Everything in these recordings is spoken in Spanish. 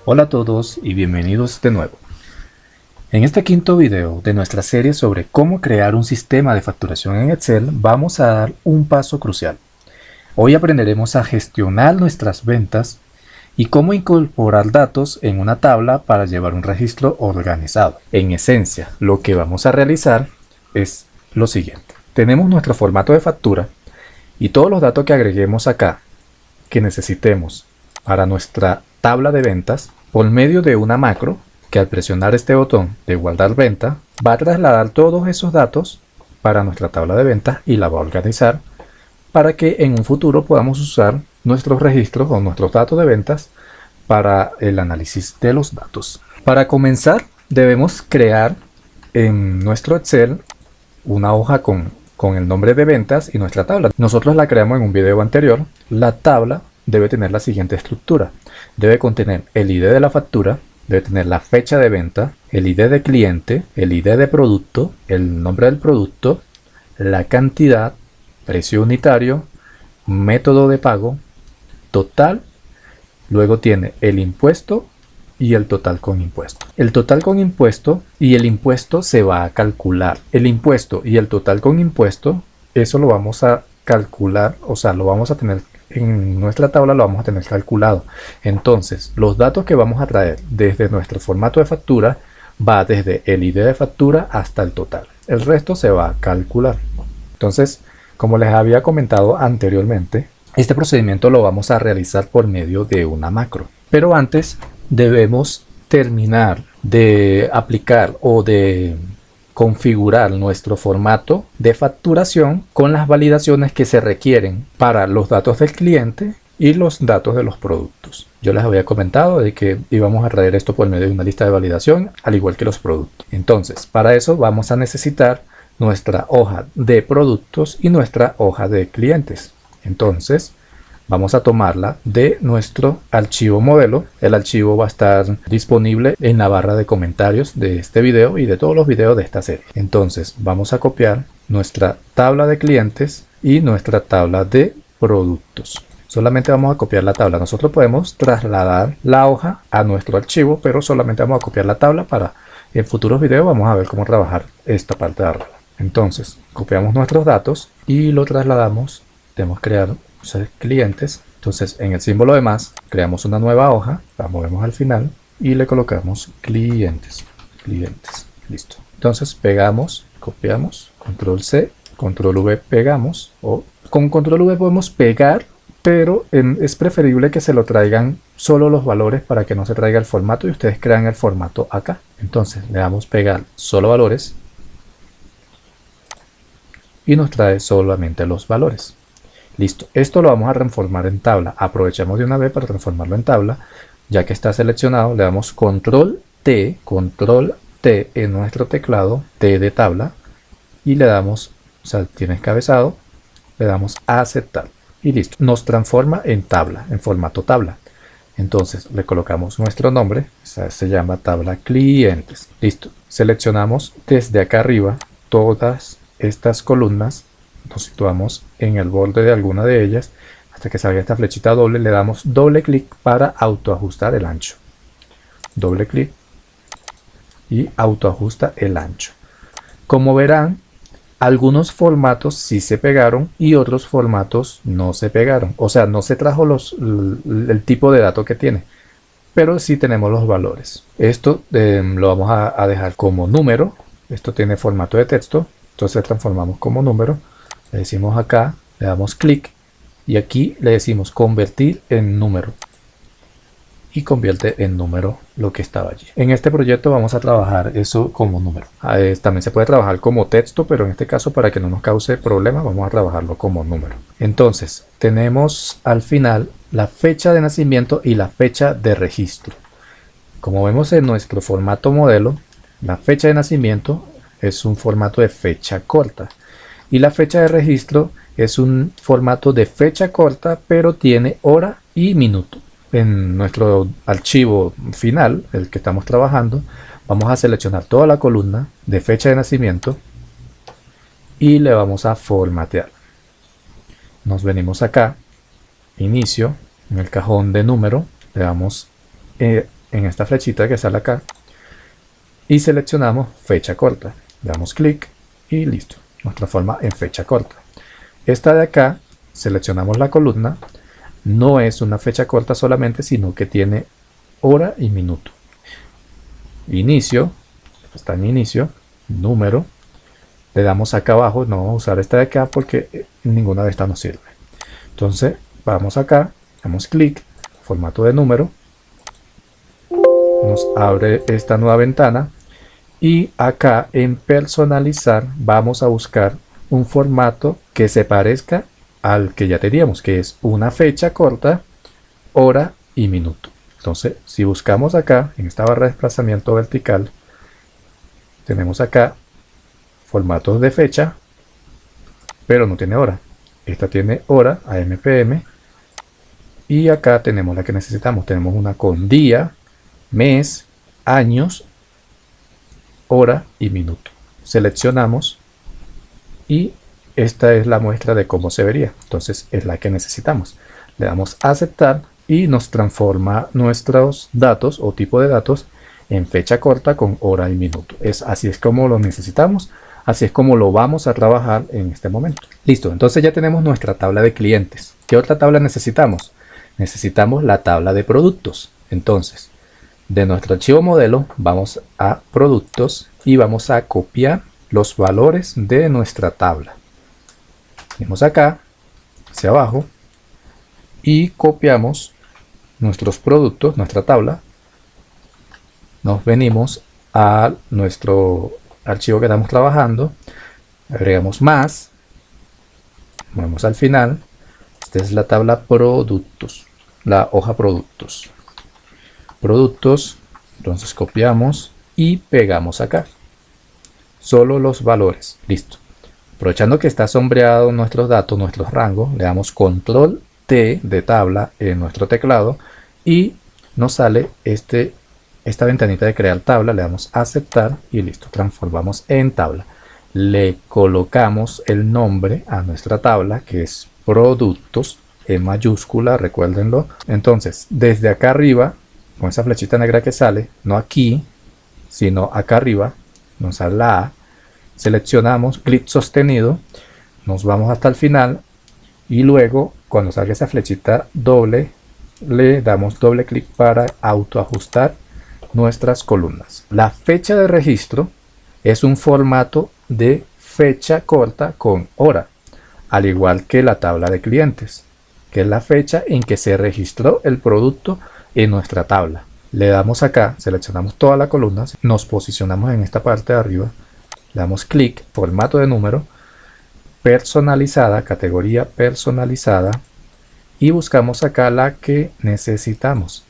Hola a todos y bienvenidos de nuevo. En este quinto video de nuestra serie sobre cómo crear un sistema de facturación en Excel, vamos a dar un paso crucial. Hoy aprenderemos a gestionar nuestras ventas y cómo incorporar datos en una tabla para llevar un registro organizado. En esencia, lo que vamos a realizar es lo siguiente. Tenemos nuestro formato de factura y todos los datos que agreguemos acá que necesitemos para nuestra tabla de ventas por medio de una macro que al presionar este botón de guardar venta va a trasladar todos esos datos para nuestra tabla de ventas y la va a organizar para que en un futuro podamos usar nuestros registros o nuestros datos de ventas para el análisis de los datos. Para comenzar debemos crear en nuestro Excel una hoja con el nombre de ventas y nuestra tabla. Nosotros la creamos en un video anterior. La tabla debe tener la siguiente estructura. Debe contener el ID de la factura, debe tener la fecha de venta, el ID de cliente, el ID de producto, el nombre del producto, la cantidad, precio unitario, método de pago, total, luego tiene el impuesto y el total con impuesto. El total con impuesto y el impuesto se va a calcular. El impuesto y el total con impuesto, eso lo vamos a calcular, o sea, lo vamos a tener en nuestra tabla, lo vamos a tener calculado. Entonces, los datos que vamos a traer desde nuestro formato de factura va desde el ID de factura hasta el total. El resto se va a calcular. Entonces, como les había comentado anteriormente, este procedimiento lo vamos a realizar por medio de una macro. Pero antes debemos terminar de aplicar o de configurar nuestro formato de facturación con las validaciones que se requieren para los datos del cliente y los datos de los productos. Yo les había comentado de que íbamos a traer esto por medio de una lista de validación, al igual que los productos. Entonces, para eso vamos a necesitar nuestra hoja de productos y nuestra hoja de clientes. Entonces, vamos a tomarla de nuestro archivo modelo. El archivo va a estar disponible en la barra de comentarios de este video y de todos los videos de esta serie. Entonces vamos a copiar nuestra tabla de clientes y nuestra tabla de productos. Solamente vamos a copiar la tabla. Nosotros podemos trasladar la hoja a nuestro archivo, pero solamente vamos a copiar la tabla para en futuros videos vamos a ver cómo trabajar esta parte de arriba. Entonces copiamos nuestros datos y lo trasladamos. Debemos crear clientes. Entonces en el símbolo de más creamos una nueva hoja, la movemos al final y le colocamos clientes. Listo. Entonces pegamos, copiamos, control C, control V, pegamos, o con control V podemos pegar, pero es preferible que se lo traigan solo los valores para que no se traiga el formato y ustedes crean el formato acá. Entonces le damos pegar solo valores y nos trae solamente los valores. Listo, esto lo vamos a transformar en tabla. Aprovechamos de una vez para transformarlo en tabla. Ya que está seleccionado, le damos control T en nuestro teclado, T de tabla, y le damos, o sea, tiene encabezado, le damos a aceptar y listo. Nos transforma en tabla, en formato tabla. Entonces le colocamos nuestro nombre, se llama tabla clientes. Listo, seleccionamos desde acá arriba todas estas columnas. Nos situamos en el borde de alguna de ellas hasta que salga esta flechita doble. Le damos doble clic para autoajustar el ancho. Doble clic y autoajusta el ancho. Como verán, algunos formatos sí se pegaron y otros formatos no se pegaron. O sea, no se trajo el tipo de dato que tiene, pero sí tenemos los valores. Esto lo vamos a dejar como número. Esto tiene formato de texto, entonces transformamos como número. Le decimos acá, le damos clic y aquí le decimos convertir en número y convierte en número lo que estaba allí. En este proyecto vamos a trabajar eso como número. También se puede trabajar como texto, pero en este caso, para que no nos cause problemas, vamos a trabajarlo como número. Entonces tenemos al final la fecha de nacimiento y la fecha de registro. Como vemos en nuestro formato modelo, la fecha de nacimiento es un formato de fecha corta y la fecha de registro es un formato de fecha corta, pero tiene hora y minuto. En nuestro archivo final, el que estamos trabajando, vamos a seleccionar toda la columna de fecha de nacimiento y le vamos a formatear. Nos venimos acá, inicio, en el cajón de número, le damos en esta flechita que sale acá y seleccionamos fecha corta. Le damos clic y listo, nos transforma en fecha corta. Esta de acá, seleccionamos la columna, no es una fecha corta solamente, sino que tiene hora y minuto. Inicio, está en inicio, número, le damos acá abajo, no vamos a usar esta de acá porque ninguna de estas nos sirve. Entonces vamos acá, damos clic, formato de número, nos abre esta nueva ventana y acá en personalizar vamos a buscar un formato que se parezca al que ya teníamos, que es una fecha corta, hora y minuto. Entonces si buscamos acá en esta barra de desplazamiento vertical, tenemos acá formatos de fecha, pero no tiene hora. Esta tiene hora, AM, PM, y acá tenemos la que necesitamos. Tenemos una con día, mes, años, hora y minuto. Seleccionamos y esta es la muestra de cómo se vería. Entonces es la que necesitamos. Le damos a aceptar y nos transforma nuestros datos o tipo de datos en fecha corta con hora y minuto. Así es como lo necesitamos. Así es como lo vamos a trabajar en este momento. Listo, entonces ya tenemos nuestra tabla de clientes. ¿Qué otra tabla necesitamos? Necesitamos la tabla de productos. Entonces, de nuestro archivo modelo vamos a productos y vamos a copiar los valores de nuestra tabla. Venimos acá, hacia abajo, y copiamos nuestros productos, nuestra tabla. Nos venimos a nuestro archivo que estamos trabajando, agregamos más, vamos al final. Esta es la tabla productos, la hoja productos. Entonces copiamos y pegamos acá. Solo los valores, listo. Aprovechando que está sombreado nuestros datos, nuestros rangos, le damos control T de tabla en nuestro teclado y nos sale esta ventanita de crear tabla. Le damos a aceptar y listo, transformamos en tabla. Le colocamos el nombre a nuestra tabla, que es productos, en mayúscula, recuérdenlo. Entonces desde acá arriba, con esa flechita negra que sale, no aquí sino acá arriba, nos sale la A, seleccionamos clic sostenido, nos vamos hasta el final y luego cuando salga esa flechita doble le damos doble clic para autoajustar nuestras columnas. La fecha de registro es un formato de fecha corta con hora, al igual que la tabla de clientes, que es la fecha en que se registró el producto en nuestra tabla. Le damos acá, seleccionamos toda la columna, nos posicionamos en esta parte de arriba, le damos clic, formato de número, personalizada, categoría personalizada, y buscamos acá la que necesitamos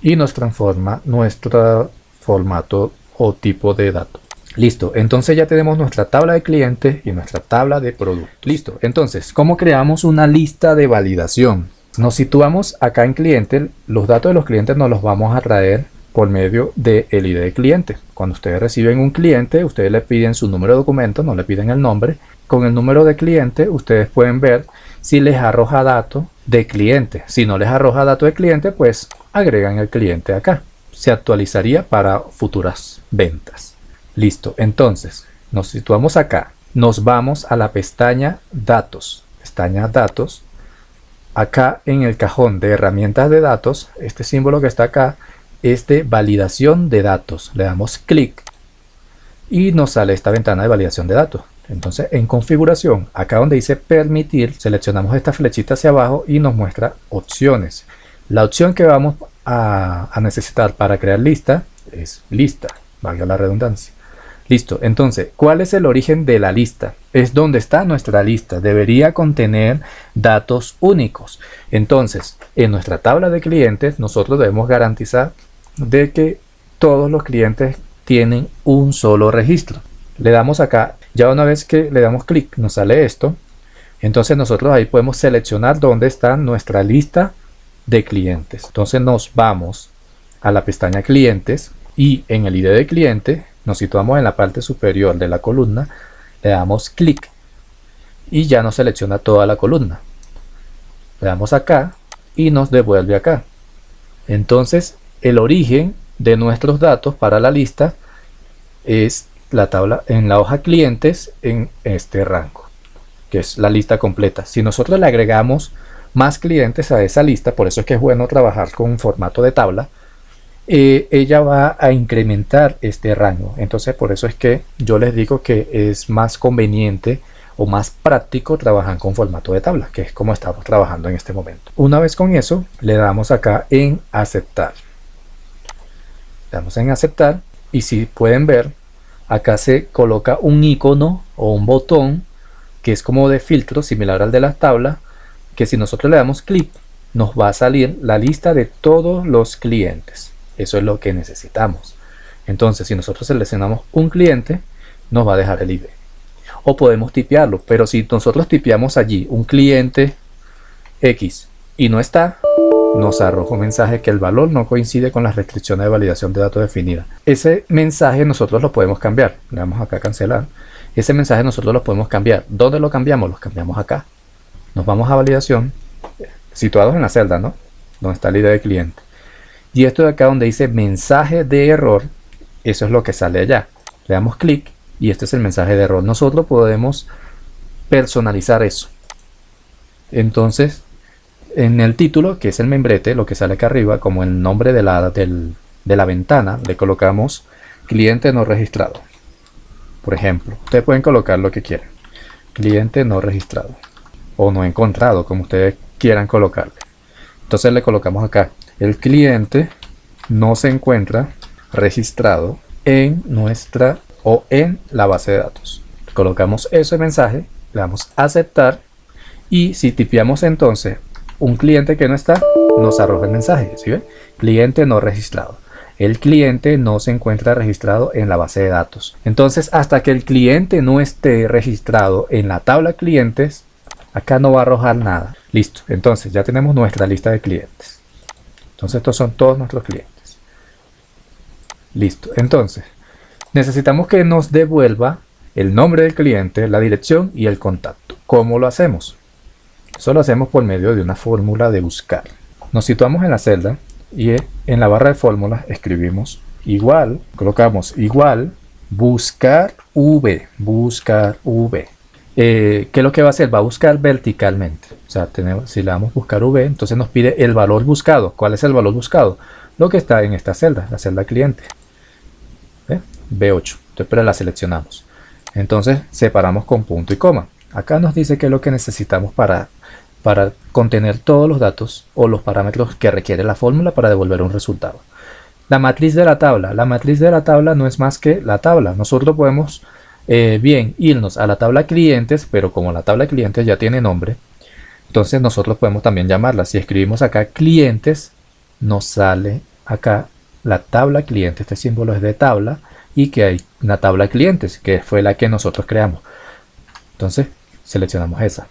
y nos transforma nuestro formato o tipo de dato. Listo, entonces ya tenemos nuestra tabla de clientes y nuestra tabla de productos. Listo, entonces, ¿cómo creamos una lista de validación? Nos situamos acá en cliente. Los datos de los clientes nos los vamos a traer por medio del ID de cliente. Cuando ustedes reciben un cliente, ustedes le piden su número de documento, no le piden el nombre. Con el número de cliente, ustedes pueden ver si les arroja datos de cliente. Si no les arroja datos de cliente, pues agregan el cliente acá. Se actualizaría para futuras ventas. Listo, entonces nos situamos acá. Nos vamos a la pestaña datos. Pestaña datos. Acá en el cajón de herramientas de datos, este símbolo que está acá es de validación de datos. Le damos clic y nos sale esta ventana de validación de datos. Entonces en configuración, acá donde dice permitir, seleccionamos esta flechita hacia abajo y nos muestra opciones. La opción que vamos a necesitar para crear lista es lista, valga la redundancia. Listo, entonces, ¿cuál es el origen de la lista? Es donde está nuestra lista. Debería contener datos únicos. Entonces, en nuestra tabla de clientes, nosotros debemos garantizar de que todos los clientes tienen un solo registro. Le damos acá, ya una vez que le damos clic, nos sale esto. Entonces, nosotros ahí podemos seleccionar dónde está nuestra lista de clientes. Entonces, nos vamos a la pestaña clientes y en el ID de cliente nos situamos en la parte superior de la columna, le damos clic y ya nos selecciona toda la columna. Le damos acá y nos devuelve acá. Entonces el origen de nuestros datos para la lista es la tabla en la hoja clientes en este rango, que es la lista completa. Si nosotros le agregamos más clientes a esa lista, por eso es que es bueno trabajar con un formato de tabla, ella va a incrementar este rango. Entonces por eso es que yo les digo que es más conveniente o más práctico trabajar con formato de tabla, que es como estamos trabajando en este momento. Una vez con eso, le damos acá en aceptar. Le damos en aceptar y si pueden ver, acá se coloca un icono o un botón que es como de filtro, similar al de la tabla, que si nosotros le damos clic, nos va a salir la lista de todos los clientes. Eso es lo que necesitamos. Entonces, si nosotros seleccionamos un cliente, nos va a dejar el ID. O podemos tipearlo, pero si nosotros tipeamos allí un cliente X y no está, nos arroja un mensaje que el valor no coincide con las restricciones de validación de datos definidas. Ese mensaje nosotros lo podemos cambiar. Le damos acá a cancelar. Ese mensaje nosotros lo podemos cambiar. ¿Dónde lo cambiamos? Lo cambiamos acá. Nos vamos a validación, situados en la celda, ¿no? Donde está el ID de cliente. Y esto de acá donde dice mensaje de error, eso es lo que sale allá. Le damos clic y este es el mensaje de error. Nosotros podemos personalizar eso. Entonces, en el título, que es el membrete, lo que sale acá arriba, como el nombre de la ventana, le colocamos cliente no registrado. Por ejemplo, ustedes pueden colocar lo que quieran. Cliente no registrado. O no encontrado, como ustedes quieran colocarle. Entonces le colocamos acá. El cliente no se encuentra registrado en nuestra o en la base de datos. Colocamos ese mensaje, le damos a aceptar y si tipeamos entonces un cliente que no está, nos arroja el mensaje. ¿Sí ven? Cliente no registrado. El cliente no se encuentra registrado en la base de datos. Entonces, hasta que el cliente no esté registrado en la tabla clientes, acá no va a arrojar nada. Listo. Entonces, ya tenemos nuestra lista de clientes. Entonces, estos son todos nuestros clientes. Listo. Entonces, necesitamos que nos devuelva el nombre del cliente, la dirección y el contacto. ¿Cómo lo hacemos? Eso lo hacemos por medio de una fórmula de buscar. Nos situamos en la celda y en la barra de fórmulas escribimos igual, colocamos igual buscar v, buscar v. ¿Qué es lo que va a hacer? Va a buscar verticalmente. O sea, si le damos buscar v, entonces nos pide el valor buscado. ¿Cuál es el valor buscado? Lo que está en esta celda, la celda cliente. ¿Ve? B8. Entonces, pero la seleccionamos. Entonces separamos con punto y coma. Acá nos dice qué es lo que necesitamos para contener todos los datos o los parámetros que requiere la fórmula para devolver un resultado. La matriz de la tabla. La matriz de la tabla no es más que la tabla. Nosotros podemos bien irnos a la tabla clientes, pero como la tabla clientes ya tiene nombre, entonces nosotros podemos también llamarla. Si escribimos acá clientes, nos sale acá la tabla clientes. Este símbolo es de tabla y que hay una tabla clientes, que fue la que nosotros creamos. Entonces seleccionamos esa.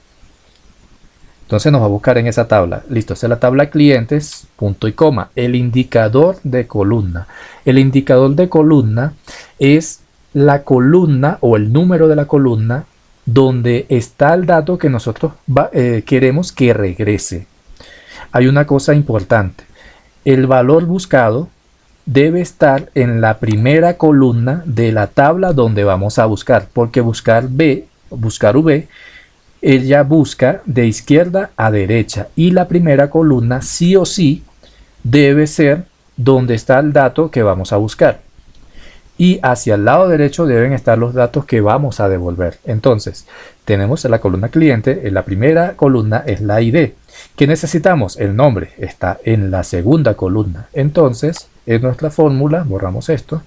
Entonces nos va a buscar en esa tabla. Listo, esa es la tabla clientes, punto y coma. El indicador de columna. El indicador de columna es la columna o el número de la columna donde está el dato que nosotros queremos que regrese. Hay una cosa importante. El valor buscado debe estar en la primera columna de la tabla donde vamos a buscar. Porque buscar V, ella busca de izquierda a derecha y la primera columna sí o sí debe ser donde está el dato que vamos a buscar y hacia el lado derecho deben estar los datos que vamos a devolver. Entonces tenemos en la columna cliente, en la primera columna es la ID. ¿Qué necesitamos? El nombre está en la segunda columna. Entonces en nuestra fórmula borramos esto,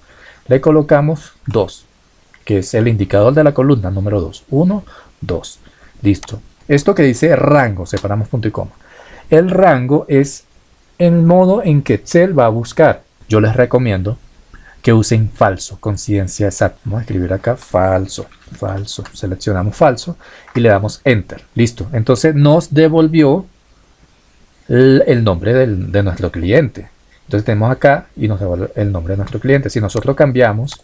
le colocamos 2, que es el indicador de la columna número 2. 1, 2. Listo. Esto que dice rango, separamos punto y coma. El rango es el modo en que Excel va a buscar. Yo les recomiendo que usen falso, coincidencia exacta. Vamos a escribir acá falso, falso. Seleccionamos falso y le damos enter. Listo. Entonces nos devolvió el nombre de nuestro cliente. Entonces tenemos acá y nos devuelve el nombre de nuestro cliente. Si nosotros cambiamos,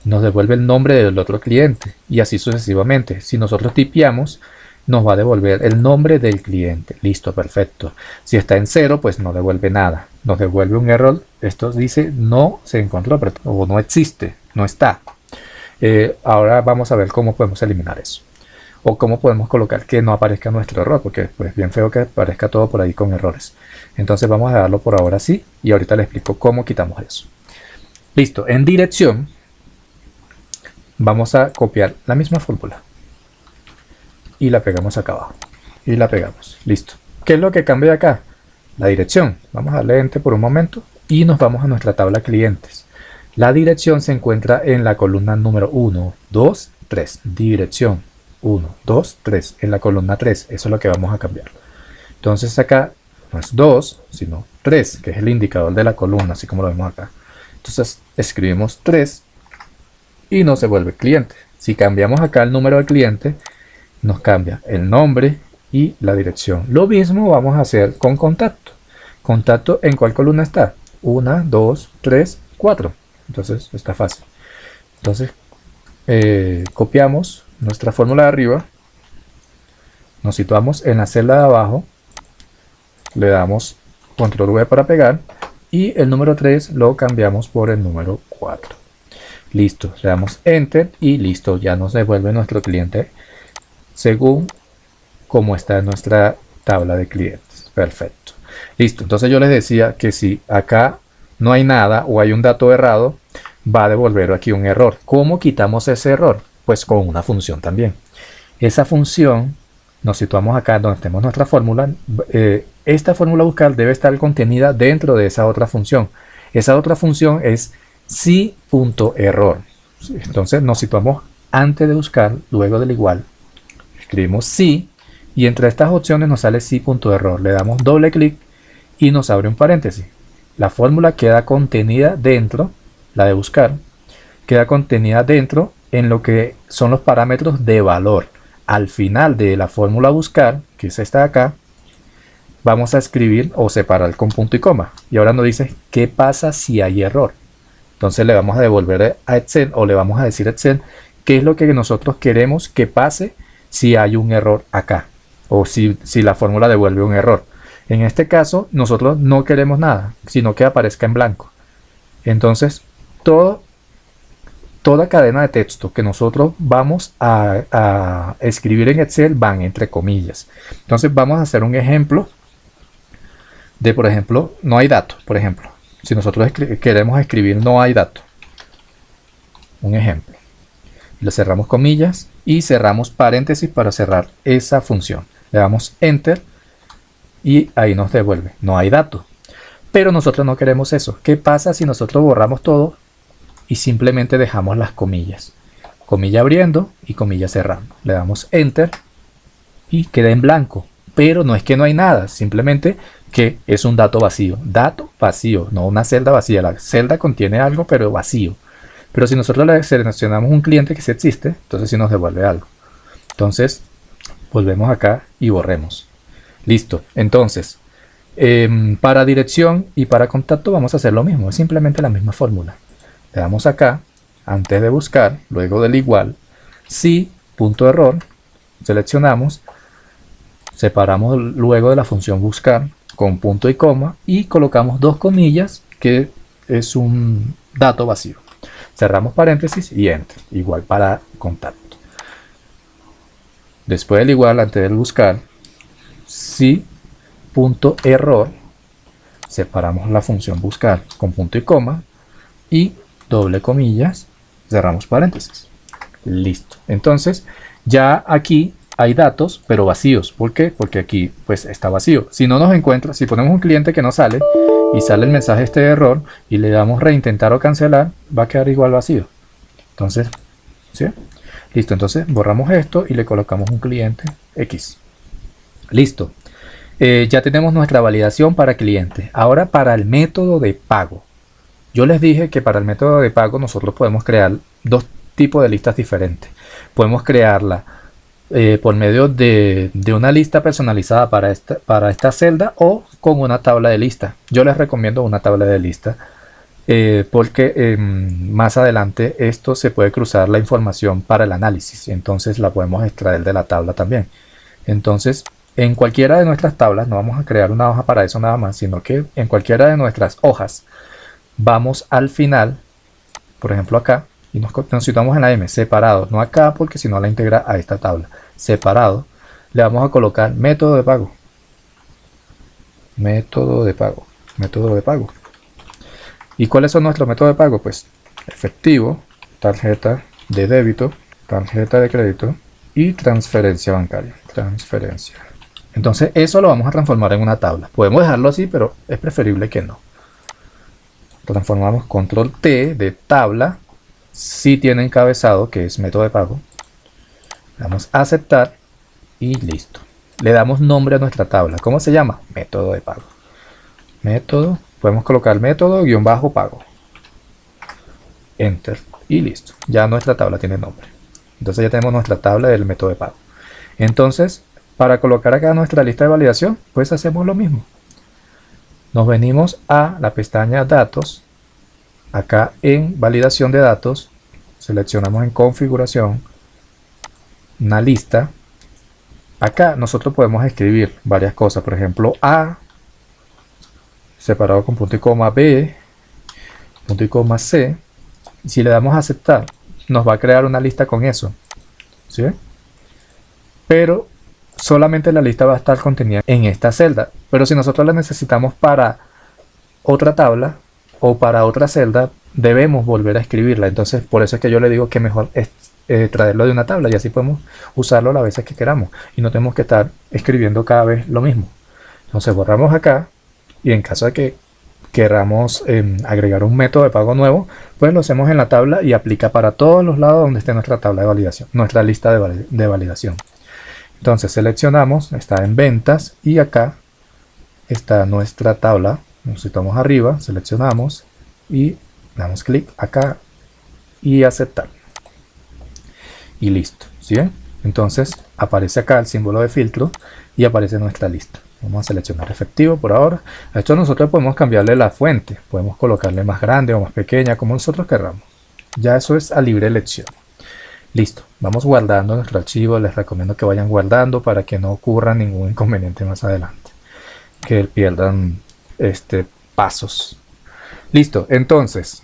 nos devuelve el nombre del otro cliente y así sucesivamente. Si nosotros tipeamos, nos va a devolver el nombre del cliente. Listo, perfecto. Si está en 0, pues no devuelve nada. Nos devuelve un error. Esto dice no se encontró o no existe, no está. Ahora vamos a ver cómo podemos eliminar eso. O cómo podemos colocar que no aparezca nuestro error, porque pues bien feo que aparezca todo por ahí con errores. Entonces vamos a dejarlo por ahora así y ahorita les explico cómo quitamos eso. Listo, en dirección vamos a copiar la misma fórmula y la pegamos acá abajo y la pegamos. Listo. ¿Qué es lo que cambia acá? La dirección. Vamos a darle enter por un momento y nos vamos a nuestra tabla clientes. La dirección se encuentra en la columna número 1, 2, 3. Dirección 1, 2, 3. En la columna 3. Eso es lo que vamos a cambiar. Entonces acá no es 2, sino 3, que es el indicador de la columna, así como lo vemos acá. Entonces escribimos 3 y nos devuelve cliente. Si cambiamos acá el número de cliente, nos cambia el nombre y la dirección. Lo mismo vamos a hacer con contacto. Contacto, ¿en cuál columna está? 1, 2, 3, 4. Entonces está fácil. Entonces copiamos nuestra fórmula de arriba, nos situamos en la celda de abajo, le damos control V para pegar y el número 3 lo cambiamos por el número 4. Listo, le damos enter y listo, ya nos devuelve nuestro cliente según como está en nuestra tabla de clientes. Perfecto. Listo, entonces yo les decía que si acá no hay nada o hay un dato errado, va a devolver aquí un error. ¿Cómo quitamos ese error? Pues con una función también. Esa función, nos situamos acá donde tenemos nuestra fórmula. Esta fórmula buscar debe estar contenida dentro de esa otra función. Esa otra función es si.error. Entonces nos situamos antes de buscar, luego del igual. Escribimos si y entre estas opciones nos sale si.error. Le damos doble clic y nos abre un paréntesis. La fórmula queda contenida dentro, la de buscar, queda contenida dentro en lo que son los parámetros de valor. Al final de la fórmula buscar, que es esta de acá, vamos a escribir o separar con punto y coma. Y ahora nos dice qué pasa si hay error. Entonces le vamos a devolver a Excel o le vamos a decir a Excel qué es lo que nosotros queremos que pase si hay un error acá. O si la fórmula devuelve un error. En este caso nosotros no queremos nada, sino que aparezca en blanco. Entonces toda cadena de texto que nosotros vamos a escribir en Excel van entre comillas. Entonces vamos a hacer un ejemplo de, por ejemplo, no hay dato. Por ejemplo, si nosotros queremos escribir no hay dato, un ejemplo, le cerramos comillas y cerramos paréntesis para cerrar esa función. Le damos enter y ahí nos devuelve no hay dato. Pero nosotros no queremos eso. ¿Qué pasa si nosotros borramos todo y simplemente dejamos las comillas? Comilla abriendo y comilla cerrando. Le damos enter y queda en blanco. Pero no es que no hay nada, simplemente que es un dato vacío. Dato vacío, no una celda vacía. La celda contiene algo pero vacío. Pero si nosotros le seleccionamos un cliente que sí existe, entonces sí nos devuelve algo. Entonces volvemos acá y borremos. Listo. Entonces para dirección y para contacto vamos a hacer lo mismo. Es simplemente la misma fórmula. Le damos acá, antes de buscar, luego del igual, si.error, seleccionamos, separamos luego de la función buscar con punto y coma y colocamos dos comillas que es un dato vacío. Cerramos paréntesis y enter, igual para contacto. Después del igual, antes del buscar, si.error, separamos la función buscar con punto y coma y doble comillas, cerramos paréntesis. Listo. Entonces ya aquí hay datos pero vacíos. ¿Por qué? Porque aquí pues está vacío. Si no nos encuentra, si ponemos un cliente que no sale y sale el mensaje este de error y le damos reintentar o cancelar, va a quedar igual vacío. Entonces, ¿sí? Listo. Entonces borramos esto y le colocamos un cliente X. Listo. Ya tenemos nuestra validación para cliente. Ahora para el método de pago. Yo les dije que para el método de pago nosotros podemos crear dos tipos de listas diferentes. Podemos crearla por medio de una lista personalizada para esta celda o con una tabla de lista. Yo les recomiendo una tabla de lista porque más adelante esto se puede cruzar la información para el análisis. Entonces la podemos extraer de la tabla también. Entonces, en cualquiera de nuestras tablas, no vamos a crear una hoja para eso nada más, sino que en cualquiera de nuestras hojas, vamos al final, por ejemplo acá, y nos situamos en la M, separado, no acá porque si no la integra a esta tabla, separado, le vamos a colocar método de pago, método de pago, método de pago. ¿Y cuáles son nuestros métodos de pago? Pues efectivo, tarjeta de débito, tarjeta de crédito y transferencia bancaria, transferencia. Entonces eso lo vamos a transformar en una tabla. Podemos dejarlo así, pero es preferible que no. Transformamos control T de tabla, si tiene encabezado que es método de pago. Le damos a aceptar y listo. Le damos nombre a nuestra tabla. ¿Cómo se llama? Método de pago. Método, podemos colocar método guión bajo pago. Enter y listo. Ya nuestra tabla tiene nombre. Entonces ya tenemos nuestra tabla del método de pago. Entonces, para colocar acá nuestra lista de validación, pues hacemos lo mismo. Nos venimos a la pestaña datos, acá en validación de datos, seleccionamos en configuración, una lista. Acá nosotros podemos escribir varias cosas, por ejemplo A, separado con punto y coma, B, punto y coma, C. Si le damos a aceptar, nos va a crear una lista con eso, ¿sí? Pero solamente la lista va a estar contenida en esta celda. Pero si nosotros la necesitamos para otra tabla o para otra celda, debemos volver a escribirla. Entonces por eso es que yo le digo que mejor es traerlo de una tabla y así podemos usarlo las veces que queramos y no tenemos que estar escribiendo cada vez lo mismo. Entonces borramos acá y en caso de que queramos agregar un método de pago nuevo, pues lo hacemos en la tabla y aplica para todos los lados donde esté nuestra tabla de validación, nuestra lista de validación. Entonces seleccionamos, está en ventas y acá está nuestra tabla. Nos situamos arriba, seleccionamos y damos clic acá y aceptar. Y listo, ¿sí ven? Entonces aparece acá el símbolo de filtro y aparece nuestra lista. Vamos a seleccionar efectivo por ahora. A esto nosotros podemos cambiarle la fuente, podemos colocarle más grande o más pequeña, como nosotros queramos. Ya eso es a libre elección. Listo, vamos guardando nuestro archivo. Les recomiendo que vayan guardando para que no ocurra ningún inconveniente más adelante, que pierdan pasos. Listo, entonces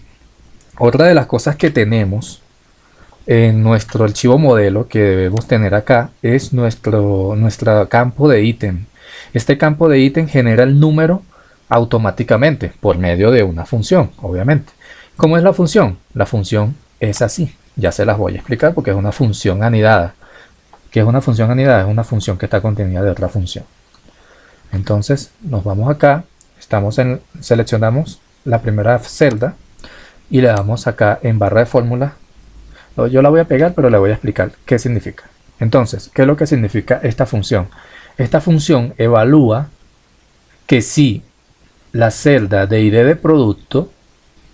otra de las cosas que tenemos en nuestro archivo modelo que debemos tener acá es nuestro campo de ítem. Este campo de ítem genera el número automáticamente por medio de una función, obviamente. ¿Cómo es la función? La función es así. Ya se las voy a explicar porque es una función anidada. ¿Qué es una función anidada? Es una función que está contenida de otra función. Entonces nos vamos acá, seleccionamos la primera celda y le damos acá en barra de fórmula. Yo la voy a pegar, pero le voy a explicar qué significa. Entonces, ¿qué es lo que significa esta función? Esta función evalúa que si la celda de ID de producto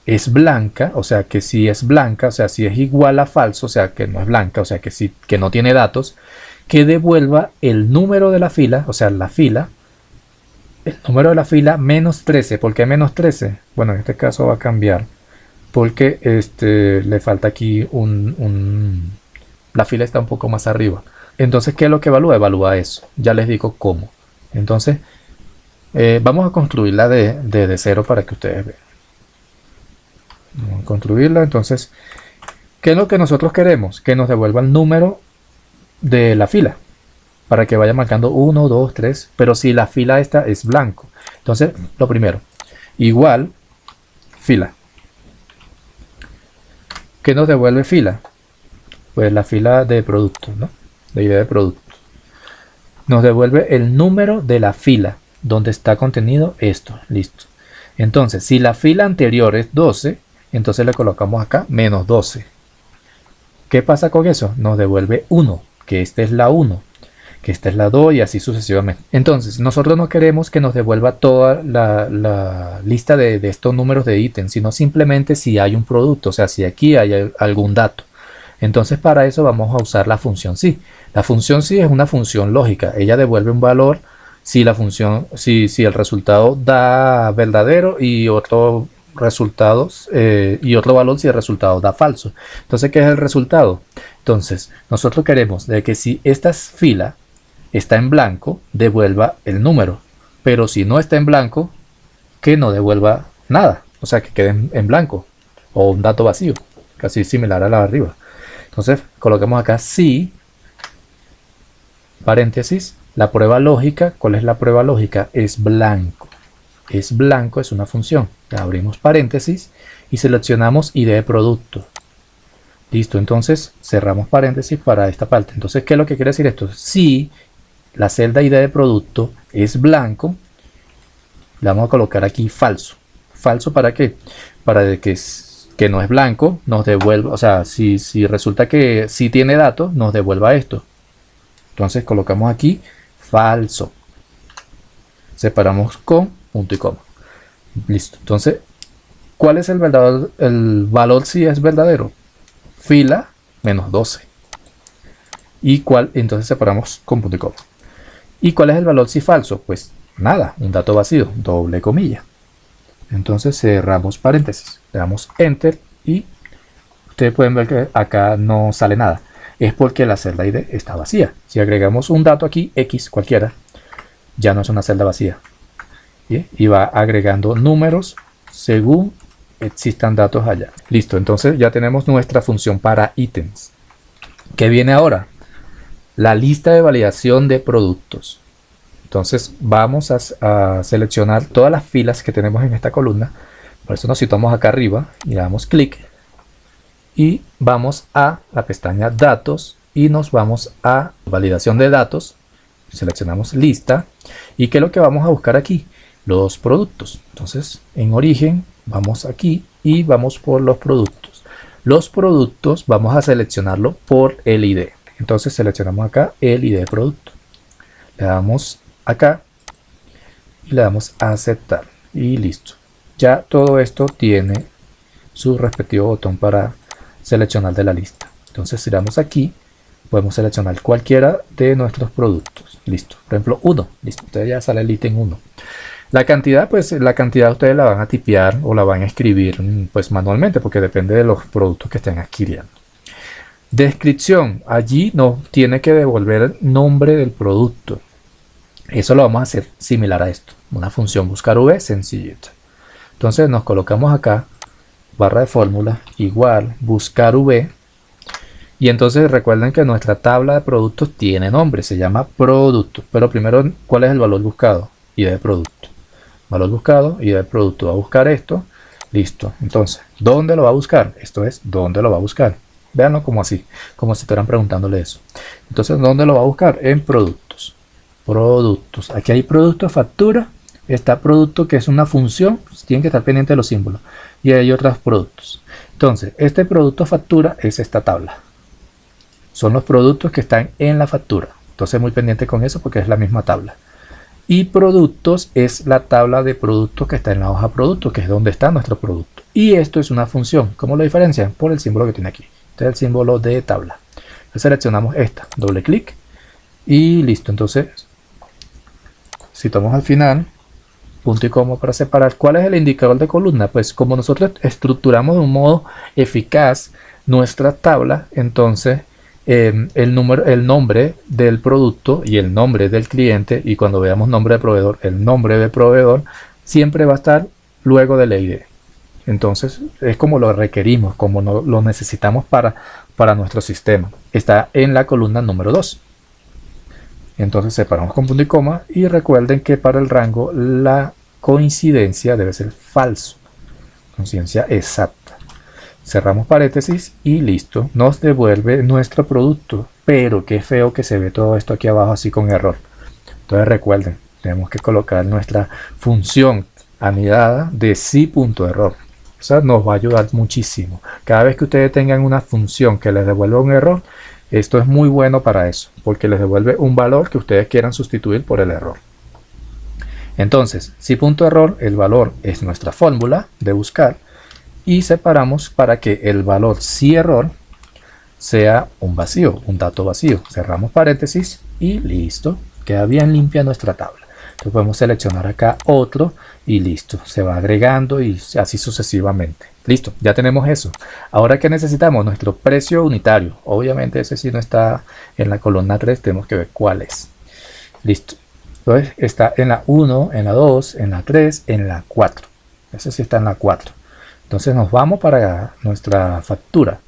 es blanca, o sea que si es blanca, o sea si es igual a falso, o sea que no es blanca, o sea que no tiene datos, que devuelva el número de la fila, o sea la fila, el número de la fila menos 13. ¿Por qué menos 13? Bueno, en este caso va a cambiar porque le falta aquí la fila está un poco más arriba. Entonces, ¿qué es lo que evalúa? Evalúa eso. Ya les digo cómo. Entonces, vamos a construirla de cero para que ustedes vean. Vamos a construirla. Entonces, ¿qué es lo que nosotros queremos? Que nos devuelva el número de la fila para que vaya marcando 1, 2, 3. Pero si la fila esta es blanco. Entonces, lo primero, igual fila. ¿Qué nos devuelve fila? Pues la fila de productos, ¿no? De idea de producto. Nos devuelve el número de la fila donde está contenido esto. Listo. Entonces, si la fila anterior es 12, entonces le colocamos acá menos 12. ¿Qué pasa con eso? Nos devuelve 1, que esta es la 1, que esta es la 2 y así sucesivamente. Entonces, nosotros no queremos que nos devuelva toda la lista de estos números de ítems, sino simplemente si hay un producto, o sea, si aquí hay algún dato. Entonces para eso vamos a usar la función sí. La función sí es una función lógica. Ella devuelve un valor si el resultado da verdadero y otro valor si el resultado da falso. Entonces, ¿qué es el resultado? Entonces, nosotros queremos de que si esta fila está en blanco, devuelva el número. Pero si no está en blanco, que no devuelva nada. O sea, que quede en blanco. O un dato vacío. Casi similar a la de arriba. Entonces, colocamos acá si, paréntesis, la prueba lógica. ¿Cuál es la prueba lógica? Es blanco. Es blanco, es una función. Abrimos paréntesis y seleccionamos ID de producto. Listo, entonces cerramos paréntesis para esta parte. Entonces, ¿qué es lo que quiere decir esto? Si la celda ID de producto es blanco, le vamos a colocar aquí falso. ¿Falso para qué? Para que no es blanco, nos devuelva, o sea, si resulta que sí tiene datos, nos devuelva esto. Entonces colocamos aquí falso. Separamos con punto y coma. Listo. Entonces, ¿cuál es el valor si es verdadero? Fila menos 12. ¿Y cuál? Entonces separamos con punto y coma. ¿Y cuál es el valor si falso? Pues nada, un dato vacío, doble comilla. Entonces cerramos paréntesis, le damos enter y ustedes pueden ver que acá no sale nada. Es porque la celda ID está vacía. Si agregamos un dato aquí, X cualquiera, ya no es una celda vacía. ¿Sí? Y va agregando números según existan datos allá. Listo, entonces ya tenemos nuestra función para ítems. ¿Qué viene ahora? La lista de validación de productos. Entonces vamos a seleccionar todas las filas que tenemos en esta columna. Por eso nos situamos acá arriba y le damos clic. Y vamos a la pestaña datos y nos vamos a validación de datos. Seleccionamos lista. ¿Y qué es lo que vamos a buscar aquí? Los productos. Entonces en origen vamos aquí y vamos por los productos. Los productos vamos a seleccionarlo por el ID. Entonces seleccionamos acá el ID de producto. Le damos acá y le damos a aceptar y listo. Ya todo esto tiene su respectivo botón para seleccionar de la lista. Entonces si damos aquí podemos seleccionar cualquiera de nuestros productos. Listo. Por ejemplo 1. Listo. Entonces ya sale el ítem 1. La cantidad, pues la cantidad ustedes la van a tipear o la van a escribir pues manualmente porque depende de los productos que estén adquiriendo. Descripción. Allí nos tiene que devolver el nombre del producto. Eso lo vamos a hacer similar a esto. Una función buscar v sencillita. Entonces nos colocamos acá, barra de fórmula, igual, buscar v. Y entonces recuerden que nuestra tabla de productos tiene nombre, se llama producto. Pero primero, ¿cuál es el valor buscado? ID de producto. Valor buscado, ID de producto. Va a buscar esto. Listo. Entonces, ¿dónde lo va a buscar? Esto es, ¿dónde lo va a buscar? Véanlo como así, como si estuvieran preguntándole eso. Entonces, ¿dónde lo va a buscar? En productos. Productos. Aquí hay producto, factura. Está producto que es una función. Tienen que estar pendientes de los símbolos. Y hay otros productos. Entonces, este producto factura es esta tabla. Son los productos que están en la factura. Entonces, muy pendiente con eso porque es la misma tabla. Y productos es la tabla de productos que está en la hoja producto, que es donde está nuestro producto. Y esto es una función. ¿Cómo lo diferencian? Por el símbolo que tiene aquí. Este es el símbolo de tabla. Entonces, seleccionamos esta. Doble clic. Y listo. Entonces, si tomamos al final, punto y coma para separar. ¿Cuál es el indicador de columna? Pues como nosotros estructuramos de un modo eficaz nuestra tabla, entonces el nombre del producto y el nombre del cliente, y cuando veamos nombre de proveedor, el nombre del proveedor siempre va a estar luego del ID. Entonces es como lo requerimos, como lo necesitamos para nuestro sistema. Está en la columna número 2. Entonces separamos con punto y coma y recuerden que para el rango la coincidencia debe ser falso. Coincidencia exacta. Cerramos paréntesis y listo. Nos devuelve nuestro producto. Pero qué feo que se ve todo esto aquí abajo así con error. Entonces recuerden, tenemos que colocar nuestra función anidada de sí.error. O sea, nos va a ayudar muchísimo. Cada vez que ustedes tengan una función que les devuelva un error, esto es muy bueno para eso, porque les devuelve un valor que ustedes quieran sustituir por el error. Entonces, sí.error, el valor es nuestra fórmula de buscar y separamos para que el valor sí error sea un vacío, un dato vacío. Cerramos paréntesis y listo, queda bien limpia nuestra tabla. Entonces podemos seleccionar acá otro y listo, se va agregando y así sucesivamente. Listo, ya tenemos eso. Ahora, ¿qué necesitamos? Nuestro precio unitario. Obviamente ese sí no está en la columna 3, tenemos que ver cuál es. Listo. Entonces está en la 1, en la 2, en la 3, en la 4. Ese sí está en la 4. Entonces nos vamos para nuestra factura.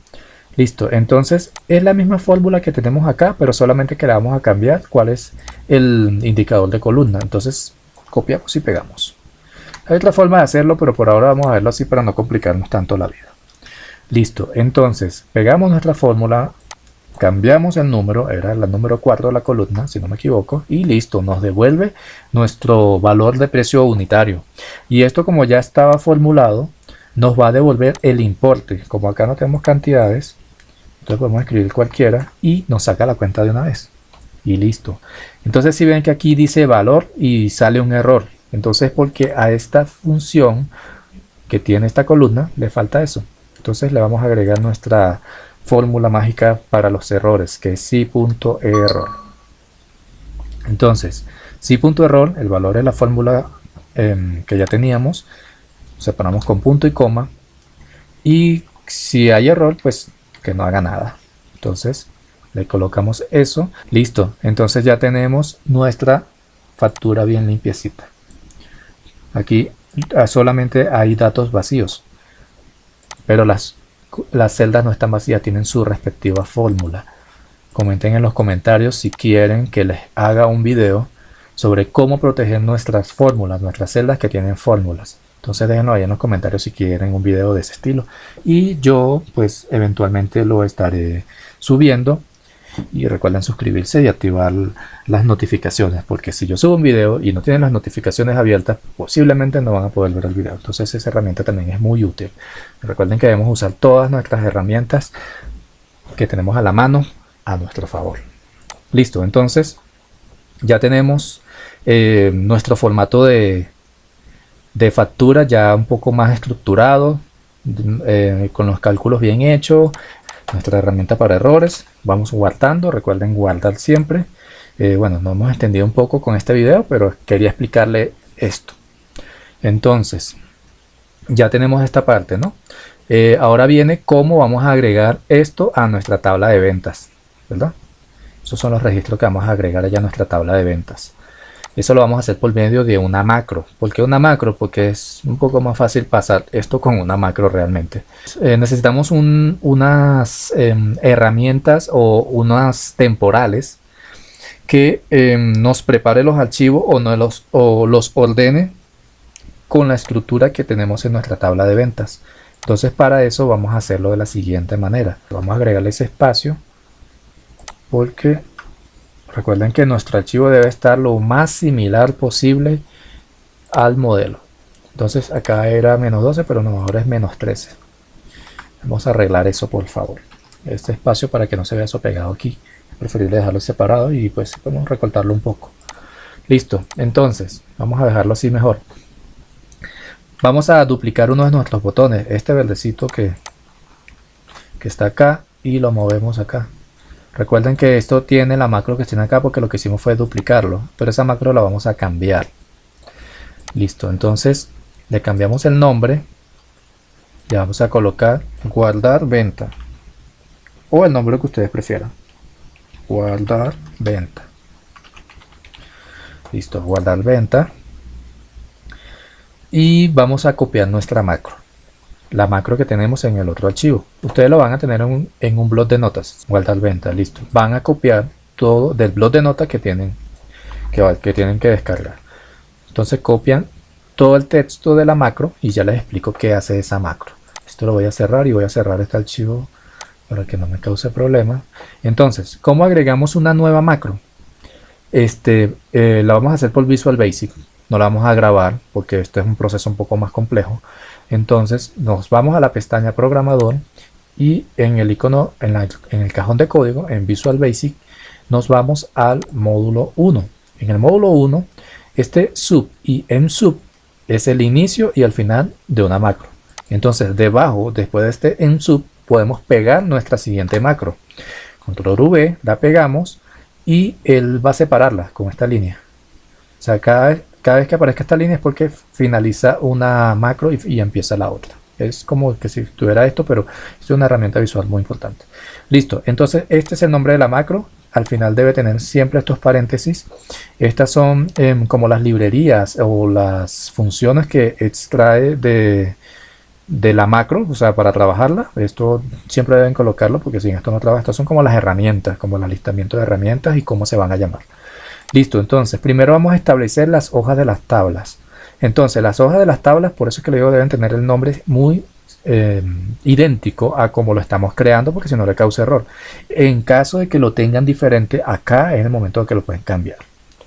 Listo, entonces es la misma fórmula que tenemos acá, pero solamente que le vamos a cambiar cuál es el indicador de columna. Entonces copiamos y pegamos. Hay otra forma de hacerlo, pero por ahora vamos a verlo así para no complicarnos tanto la vida. Listo, entonces pegamos nuestra fórmula, cambiamos el número, era la número 4 de la columna, si no me equivoco, y listo, nos devuelve nuestro valor de precio unitario. Y esto, como ya estaba formulado, nos va a devolver el importe. Como acá no tenemos cantidades, entonces podemos escribir cualquiera y nos saca la cuenta de una vez. Y listo. Entonces si ven que aquí dice valor y sale un error, entonces porque a esta función que tiene esta columna le falta eso. Entonces le vamos a agregar nuestra fórmula mágica para los errores, que es si.error. Entonces si.error, el valor de la fórmula que ya teníamos, separamos con punto y coma, y si hay error, pues que no haga nada. Entonces le colocamos eso, listo. Entonces ya tenemos nuestra factura bien limpiecita. Aquí solamente hay datos vacíos, pero las celdas no están vacías, tienen su respectiva fórmula. Comenten en los comentarios si quieren que les haga un video sobre cómo proteger nuestras fórmulas, nuestras celdas que tienen fórmulas. Entonces déjenlo ahí en los comentarios si quieren un video de ese estilo. Y yo pues eventualmente lo estaré subiendo. Y recuerden suscribirse y activar las notificaciones, porque si yo subo un video y no tienen las notificaciones abiertas, posiblemente no van a poder ver el video. Entonces esa herramienta también es muy útil. Recuerden que debemos usar todas nuestras herramientas que tenemos a la mano a nuestro favor. Listo, entonces ya tenemos nuestro formato de factura ya un poco más estructurado, con los cálculos bien hechos, nuestra herramienta para errores. Vamos guardando, recuerden guardar siempre. Bueno, nos hemos extendido un poco con este video, pero quería explicarle esto. Entonces ya tenemos esta parte, ¿no? Ahora viene cómo vamos a agregar esto a nuestra tabla de ventas, ¿verdad? Esos son los registros que vamos a agregar allá a nuestra tabla de ventas. Eso lo vamos a hacer por medio de una macro. ¿Por qué una macro? Porque es un poco más fácil pasar esto con una macro realmente. Necesitamos unas herramientas o unas temporales que nos prepare los archivos o los ordene con la estructura que tenemos en nuestra tabla de ventas. Entonces para eso vamos a hacerlo de la siguiente manera. Vamos a agregarle ese espacio porque recuerden que nuestro archivo debe estar lo más similar posible al modelo. Entonces acá era -12, pero no, ahora es -13. Vamos a arreglar eso, por favor. Este espacio, para que no se vea eso pegado aquí, es preferible dejarlo separado y pues podemos recortarlo un poco. Listo, entonces vamos a dejarlo así mejor. Vamos a duplicar uno de nuestros botones, este verdecito que está acá, y lo movemos acá. Recuerden que esto tiene la macro que tiene acá porque lo que hicimos fue duplicarlo, pero esa macro la vamos a cambiar. Listo, entonces le cambiamos el nombre y vamos a colocar guardar venta, o el nombre que ustedes prefieran. Guardar venta. Listo, guardar venta. Y vamos a copiar nuestra macro, la macro que tenemos en el otro archivo. Ustedes lo van a tener en un blog de notas. Guardar venta, listo. Van a copiar todo del blog de notas que tienen que descargar. Entonces copian todo el texto de la macro y ya les explico qué hace esa macro. Esto lo voy a cerrar y voy a cerrar este archivo para que no me cause problemas. Entonces, ¿cómo agregamos una nueva macro? La vamos a hacer por Visual Basic. No la vamos a grabar porque esto es un proceso un poco más complejo. Entonces nos vamos a la pestaña programador y en el icono, en el cajón de código, en Visual Basic, nos vamos al módulo 1. En el módulo 1, este sub y msub es el inicio y el final de una macro. Entonces debajo, después de este msub, podemos pegar nuestra siguiente macro. Control V, la pegamos y él va a separarla con esta línea. O sea, cada vez que aparezca esta línea es porque finaliza una macro y empieza la otra. Es como que si tuviera esto, pero es una herramienta visual muy importante. Listo, entonces este es el nombre de la macro al final debe tener siempre estos paréntesis. Estas son como las librerías o las funciones que extrae de la macro, o sea, para trabajarla. Esto siempre deben colocarlo porque sin esto no trabaja. Estas son como las herramientas, como el alistamiento de herramientas y cómo se van a llamar. Listo, entonces primero vamos a establecer las hojas de las tablas. Entonces las hojas de las tablas, por eso es que le digo, deben tener el nombre muy idéntico a como lo estamos creando, porque si no le causa error. En caso de que lo tengan diferente, acá es el momento de que lo pueden cambiar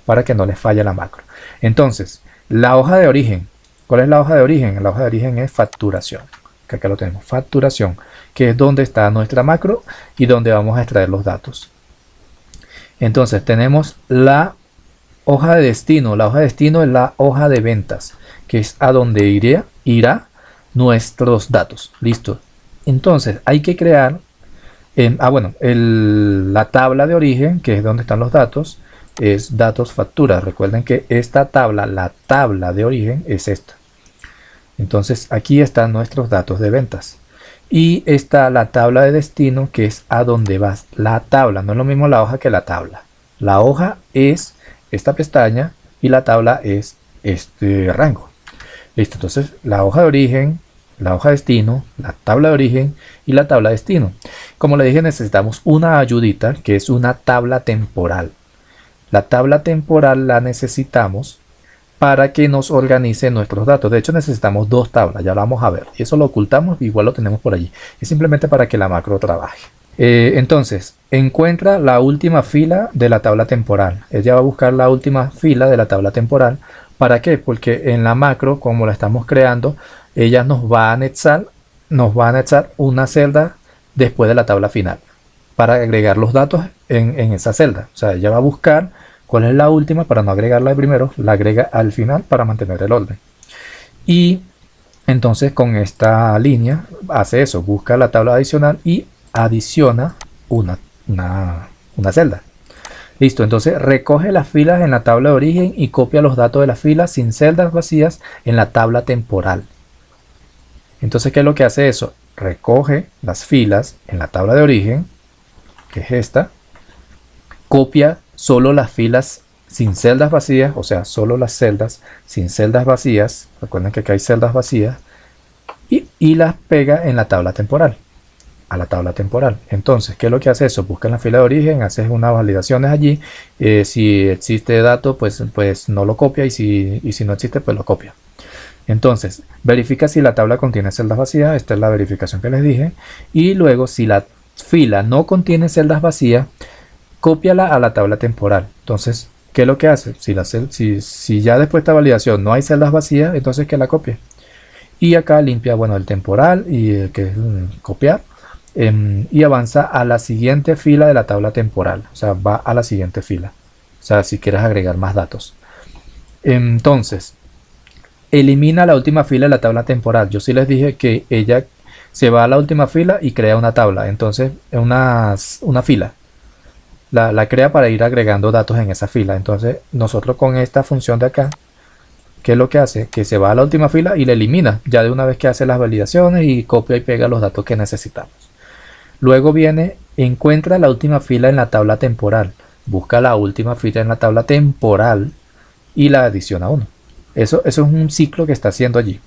para que no les falle la macro. Entonces, la hoja de origen. ¿Cuál es la hoja de origen? La hoja de origen es facturación, que acá lo tenemos, facturación, que es donde está nuestra macro y donde vamos a extraer los datos. Entonces tenemos la hoja de destino. La hoja de destino es la hoja de ventas, que es a donde irá nuestros datos. Listo. Entonces hay que crear la tabla de origen, que es donde están los datos, es datos facturas. Recuerden que esta tabla, la tabla de origen, es esta. Entonces aquí están nuestros datos de ventas. Y está la tabla de destino, que es a donde va la tabla. No es lo mismo la hoja que la tabla. La hoja es esta pestaña y la tabla es este rango. Listo, entonces la hoja de origen, la hoja de destino, la tabla de origen y la tabla de destino. Como le dije, necesitamos una ayudita que es una tabla temporal. La tabla temporal la necesitamos para que nos organice nuestros datos. De hecho, necesitamos dos tablas, ya lo vamos a ver. Y eso lo ocultamos, igual lo tenemos por allí. Es simplemente para que la macro trabaje. Entonces, encuentra la última fila de la tabla temporal. Ella va a buscar la última fila de la tabla temporal. ¿Para qué? Porque en la macro, como la estamos creando, ella nos va a anexar una celda después de la tabla final para agregar los datos en esa celda. O sea, ella va a buscar cuál es la última para no agregarla de primero, la agrega al final para mantener el orden. Y entonces con esta línea hace eso, busca la tabla adicional y adiciona una celda. Listo, entonces recoge las filas en la tabla de origen y copia los datos de las filas sin celdas vacías en la tabla temporal. Entonces, ¿qué es lo que hace eso? Recoge las filas en la tabla de origen, que es esta, copia solo las filas sin celdas vacías, o sea, solo las celdas sin celdas vacías, recuerden que acá hay celdas vacías, y las pega en la tabla temporal, a la tabla temporal. Entonces, ¿qué es lo que hace eso? Busca en la fila de origen, haces unas validaciones allí, si existe dato, pues no lo copia, y si no existe, pues lo copia. Entonces, verifica si la tabla contiene celdas vacías, esta es la verificación que les dije, y luego si la fila no contiene celdas vacías, cópiala a la tabla temporal. Entonces, ¿qué es lo que hace? Si ya después de esta validación no hay celdas vacías, entonces que la copie. Y acá limpia, bueno, el temporal y que es copiar. Y avanza a la siguiente fila de la tabla temporal. O sea, va a la siguiente fila. O sea, si quieres agregar más datos. Entonces, elimina la última fila de la tabla temporal. Yo sí les dije que ella se va a la última fila y crea una tabla. Entonces, una fila. La crea para ir agregando datos en esa fila. Entonces nosotros con esta función de acá, ¿qué es lo que hace? Que se va a la última fila y la elimina ya de una vez que hace las validaciones y copia y pega los datos que necesitamos. Luego viene, encuentra la última fila en la tabla temporal, busca la última fila en la tabla temporal y la adiciona a 1. Eso es un ciclo que está haciendo allí.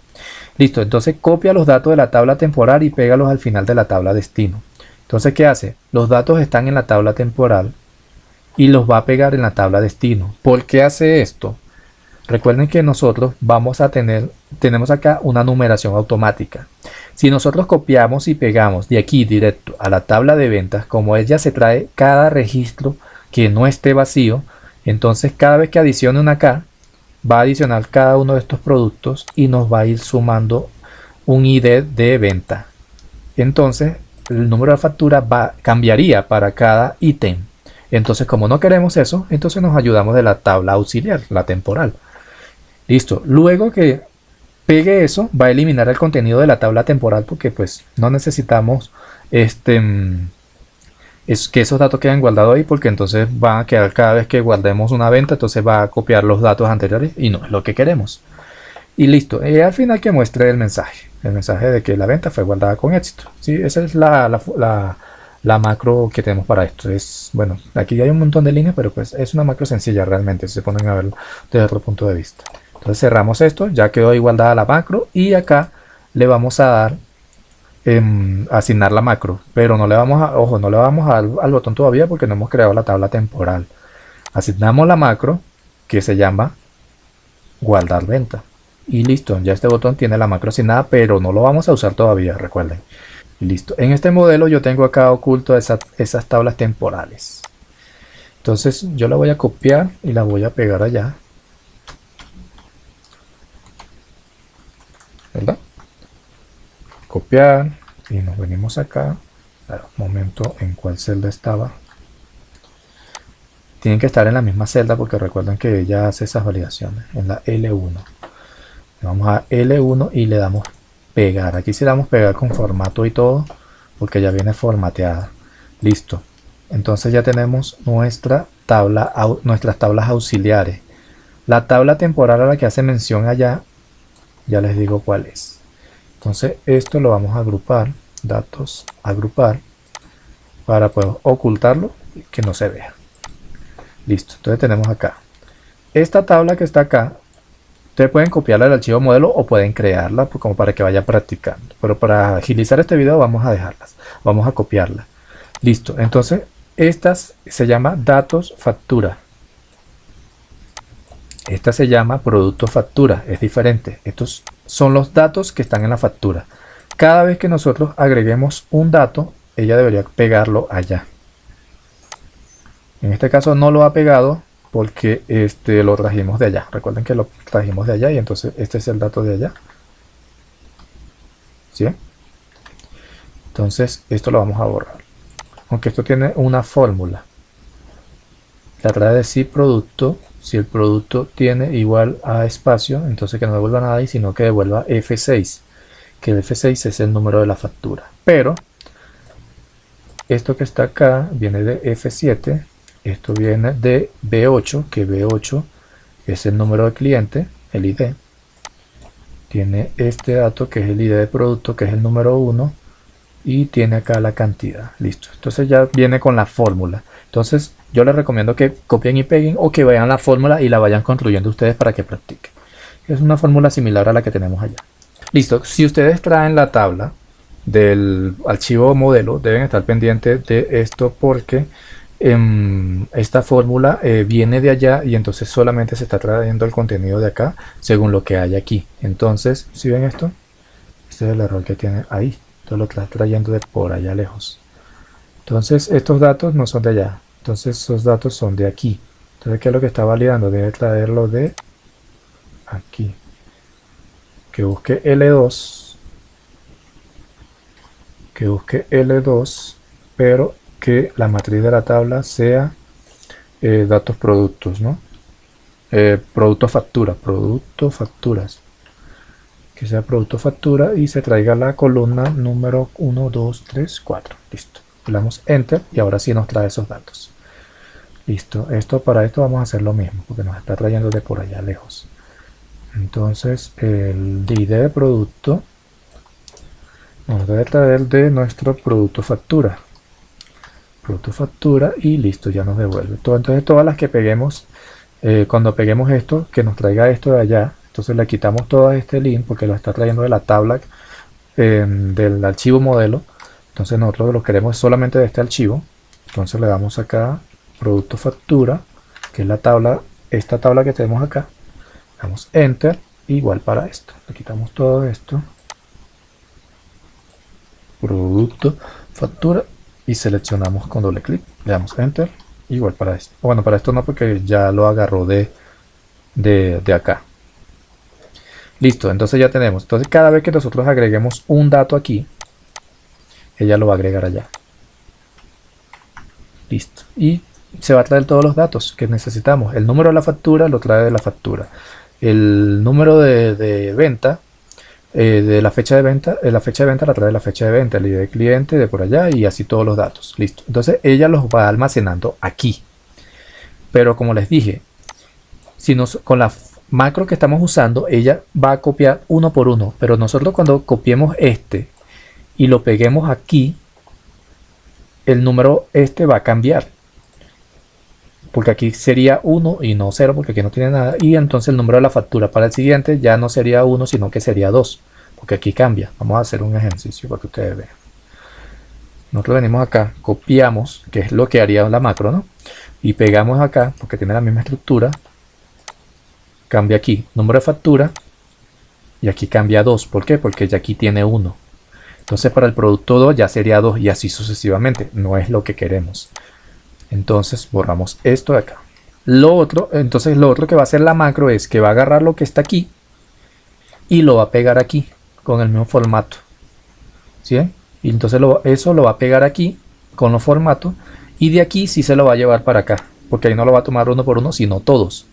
Listo, entonces copia los datos de la tabla temporal y pégalos al final de la tabla destino. Entonces, ¿qué hace? Los datos están en la tabla temporal y los va a pegar en la tabla destino. ¿Por qué hace esto? Recuerden que nosotros tenemos acá una numeración automática. Si nosotros copiamos y pegamos de aquí directo a la tabla de ventas, como ella se trae cada registro que no esté vacío, entonces cada vez que adicione una acá, va a adicionar cada uno de estos productos y nos va a ir sumando un ID de venta. Entonces, el número de factura cambiaría para cada ítem. Entonces, como no queremos eso, entonces nos ayudamos de la tabla auxiliar, la temporal. Listo. Luego que pegue eso, va a eliminar el contenido de la tabla temporal porque pues no necesitamos es que esos datos queden guardados ahí, porque entonces van a quedar cada vez que guardemos una venta, entonces va a copiar los datos anteriores y no es lo que queremos. Y listo. Y al final que muestre el mensaje de que la venta fue guardada con éxito. ¿Sí? Esa es la la macro que tenemos para esto. Es, bueno, aquí hay un montón de líneas, pero pues es una macro sencilla realmente, si se ponen a verlo desde otro punto de vista. Entonces cerramos esto, ya quedó igualdad a la macro y acá le vamos a dar asignar la macro, pero no le vamos a, ojo, no le vamos al botón todavía porque no hemos creado la tabla temporal. Asignamos la macro que se llama guardar venta y listo, ya este botón tiene la macro asignada, pero no lo vamos a usar todavía, recuerden. Y listo, en este modelo yo tengo acá oculto esas tablas temporales. Entonces yo la voy a copiar y la voy a pegar allá, ¿verdad? Copiar y nos venimos acá. Un momento, en cuál celda estaba. Tienen que estar en la misma celda porque recuerden que ella hace esas validaciones. En la L1. Vamos a L1 y le damos pegar. Aquí sí le damos pegar con formato y todo porque ya viene formateada. Listo. Entonces ya tenemos nuestra tabla, nuestras tablas auxiliares. La tabla temporal a la que hace mención allá, ya les digo cuál es. Entonces esto lo vamos a agrupar, datos, agrupar, para poder ocultarlo y que no se vea. Listo, entonces tenemos acá. Esta tabla que está acá, ustedes pueden copiarla del archivo modelo o pueden crearla como para que vayan practicando. Pero para agilizar este video vamos a dejarlas, vamos a copiarla. Listo, entonces estas se llama datos factura. Esta se llama producto factura, es diferente. Estos son los datos que están en la factura. Cada vez que nosotros agreguemos un dato, ella debería pegarlo allá. En este caso no lo ha pegado porque lo trajimos de allá. Recuerden que lo trajimos de allá y entonces este es el dato de allá. ¿Sí? Entonces esto lo vamos a borrar. Aunque esto tiene una fórmula. Tratará de decir producto. Si el producto tiene igual a espacio, entonces que no devuelva nada y sino que devuelva F6. Que el F6 es el número de la factura. Pero esto que está acá viene de F7. Esto viene de B8, que B8 es el número de cliente, el ID. Tiene este dato que es el ID de producto, que es el número 1. Y tiene acá la cantidad. Listo. Entonces ya viene con la fórmula. Entonces yo les recomiendo que copien y peguen o que vean la fórmula y la vayan construyendo ustedes para que practiquen. Es una fórmula similar a la que tenemos allá. Listo. Si ustedes traen la tabla del archivo modelo, deben estar pendientes de esto porque esta fórmula viene de allá y entonces solamente se está trayendo el contenido de acá según lo que hay aquí. Entonces, si ven esto, este es el error que tiene ahí. Entonces lo está trayendo de por allá lejos. Entonces estos datos no son de allá. Entonces esos datos son de aquí. Entonces, ¿qué es lo que está validando? Debe traerlo de aquí. Que busque L2. Que busque L2. Pero que la matriz de la tabla sea datos productos, ¿no? Producto factura. Producto facturas. Que sea producto factura y se traiga la columna número 1, 2, 3, 4. Listo. Le damos enter y ahora sí nos trae esos datos. Listo. Para esto vamos a hacer lo mismo porque nos está trayendo de por allá lejos. Entonces el ID de producto nos debe traer de nuestro producto factura. Producto factura y listo, ya nos devuelve. Entonces todas las que peguemos, cuando peguemos esto, que nos traiga esto de allá. Entonces le quitamos todo este link porque lo está trayendo de la tabla del archivo modelo. Entonces nosotros lo queremos solamente de este archivo. Entonces le damos acá producto factura, que es la tabla, esta tabla que tenemos acá. Damos enter, igual para esto. Le quitamos todo esto. Producto factura y seleccionamos con doble clic. Le damos enter, igual para esto. Bueno, para esto no porque ya lo agarró de acá. Listo, entonces ya tenemos. Entonces cada vez que nosotros agreguemos un dato aquí, ella lo va a agregar allá. Listo. Y se va a traer todos los datos que necesitamos. El número de la factura lo trae de la factura. El número de venta, de la fecha de venta, la fecha de venta la trae de la fecha de venta. El ID de cliente de por allá y así todos los datos. Listo. Entonces ella los va almacenando aquí. Pero como les dije, si con la macro que estamos usando, ella va a copiar uno por uno, pero nosotros cuando copiemos este y lo peguemos aquí, el número este va a cambiar. Porque aquí sería 1 y no 0 porque aquí no tiene nada. Y entonces el número de la factura para el siguiente ya no sería 1 sino que sería 2. Porque aquí cambia. Vamos a hacer un ejercicio para que ustedes vean. Nosotros venimos acá, copiamos, que es lo que haría la macro, ¿no? Y pegamos acá, porque tiene la misma estructura. Cambia aquí, número de factura. Y aquí cambia 2. ¿Por qué? Porque ya aquí tiene 1. Entonces para el producto 2 ya sería 2 y así sucesivamente. No es lo que queremos. Entonces borramos esto de acá. Entonces lo otro que va a hacer la macro es que va a agarrar lo que está aquí y lo va a pegar aquí con el mismo formato. ¿Sí? Y entonces eso lo va a pegar aquí con los formatos y de aquí sí se lo va a llevar para acá. Porque ahí no lo va a tomar uno por uno, sino todos.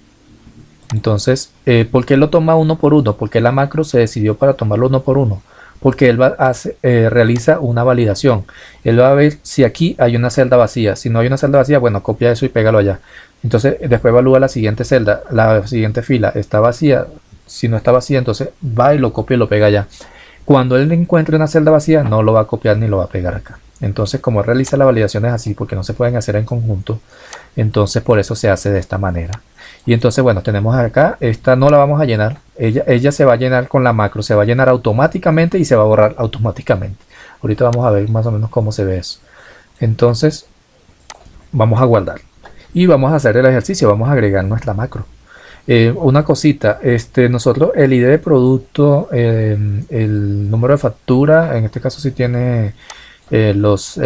Entonces, ¿por qué lo toma uno por uno? Porque la macro se decidió para tomarlo uno por uno. Porque él realiza una validación. Él va a ver si aquí hay una celda vacía. Si no hay una celda vacía, bueno, copia eso y pégalo allá. Entonces, después evalúa la siguiente celda, la siguiente fila. ¿Está vacía? Si no está vacía, entonces va y lo copia y lo pega allá. Cuando él encuentre una celda vacía, no lo va a copiar ni lo va a pegar acá. Entonces, como realiza la validación es así, porque no se pueden hacer en conjunto, entonces por eso se hace de esta manera. Y entonces, bueno, tenemos acá, esta no la vamos a llenar, ella se va a llenar con la macro, se va a llenar automáticamente y se va a borrar automáticamente. Ahorita vamos a ver más o menos cómo se ve eso. Entonces, vamos a guardar. Y vamos a hacer el ejercicio, vamos a agregar nuestra macro. Una cosita, nosotros el ID de producto, el número de factura, en este caso si tiene los